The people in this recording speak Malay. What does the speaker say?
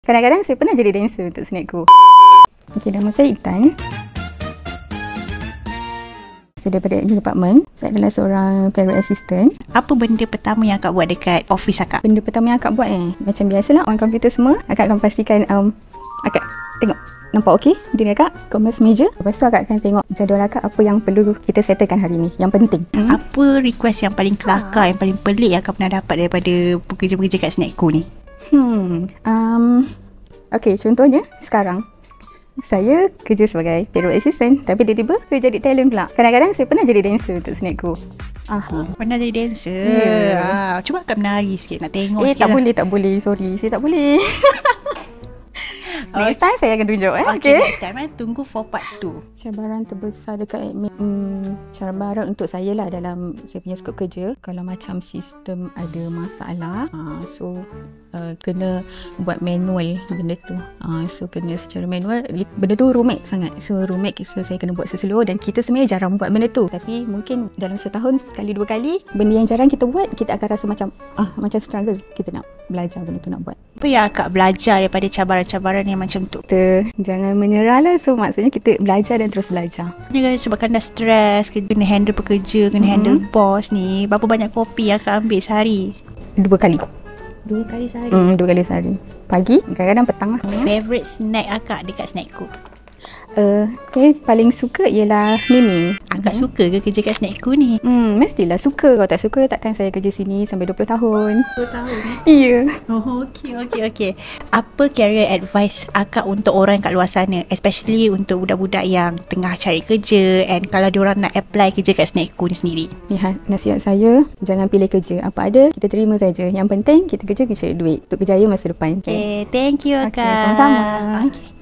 Kadang-kadang saya pernah jadi dancer untuk Snackku. Okey, nama saya Intan. Saya daripada admin department. Saya adalah seorang payroll assistant. Apa benda pertama yang akak buat dekat office akak? Benda pertama yang akak buat macam biasalah orang komputer semua, akak akan pastikan akak tengok nampak okey dunia akak, commerce meja. Lepas tu akak akan tengok jadual akak apa yang perlu kita settlekan hari ni, yang penting. Apa request yang paling kelakar, yang paling pelik yang akak pernah dapat daripada pekerja-pekerja kat Snackku ni? Okey, contohnya sekarang saya kerja sebagai payroll assistant, tapi tiba-tiba saya jadi talent pula. Kadang-kadang saya pernah jadi dancer untuk Snackku. Pernah jadi dancer? Yeah. Cuba akak menari sikit, nak tengok sikit tak boleh. Sorry, saya tak boleh. Next time saya akan tunjuk. Okay, next time tunggu for part 2. Cabaran terbesar dekat admin, cabaran untuk saya lah dalam saya punya skop kerja, kalau macam sistem ada masalah, kena buat manual benda tu. So kena secara manual, benda tu rumit sangat. So saya kena buat slow, dan kita sebenarnya jarang buat benda tu. Tapi mungkin dalam setahun sekali 2 kali, benda yang jarang kita buat, kita akan rasa macam struggle kita nak belajar benda tu nak buat. Apa yang akak belajar daripada cabaran-cabaran yang macam tu? Kita jangan menyerah lah. So maksudnya kita belajar dan terus belajar. Sebabkan dah stres, kena handle pekerja, kena handle bos ni. Berapa banyak kopi yang akak ambil sehari? 2 kali. 2 kali sehari? 2 kali sehari. Pagi, kadang-kadang petang lah. Favorite snack akak dekat Snackku? Saya paling suka ialah Mimi. Akak suka ke kerja kat Snackku ni? Mestilah suka. Kalau tak suka, takkan saya kerja sini sampai 20 tahun. 20 tahun? Ya. Oh, okey. Apa career advice akak untuk orang kat luar sana, especially untuk budak-budak yang tengah cari kerja, and kalau diorang nak apply kerja kat Snackku ni sendiri? Nasihat saya, jangan pilih kerja. Apa ada, kita terima saja. Yang penting, kita kerja, kita cari duit untuk berjaya masa depan. Okay, thank you akak. Okay, sama-sama. Okay.